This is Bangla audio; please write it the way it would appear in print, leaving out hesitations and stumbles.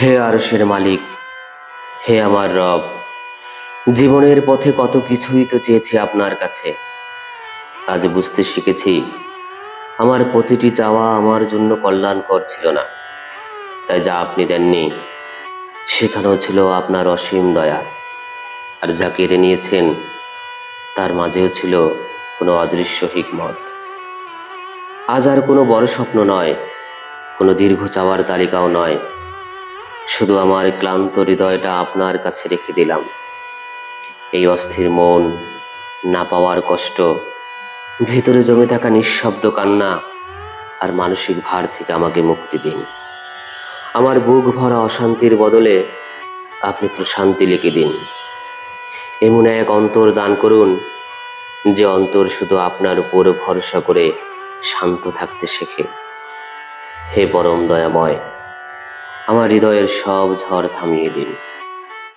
হে আরশের মালিক, হে আমার রব, জীবনের পথে কত কিছুই তো চেয়েছি আপনার কাছে। আজ বুঝতে শিখেছি আমার প্রতিটি চাওয়া আমার জন্য কল্যাণকর ছিল না। তাই যা আপনি দেননি সেখানেও ছিল আপনার অসীম দয়া, আর যা কেড়ে নিয়েছেন তার মাঝেও ছিল কোনো অদৃশ্য হিকমত। আজ আর কোনো বড় স্বপ্ন নয়, কোনো দীর্ঘ চাওয়ার তালিকাও নয়, শুধু আমার ক্লান্ত হৃদয়টা আপনার কাছে রেখে দিলাম। এই অস্থির মন, না পাওয়ার কষ্ট, ভেতরে জমে থাকা নিঃশব্দ কান্না আর মানসিক ভার থেকে আমাকে মুক্তি দিন। আমার বুক ভরা অশান্তির বদলে আপনি প্রশান্তি লিখে দিন। এমন এক অন্তর দান করুন, যে অন্তর শুধু আপনার উপর ভরসা করে শান্ত থাকতে শেখে। হে পরম দয়াময়, আমার হৃদয়ের সব ঝড় থামিয়ে দিন।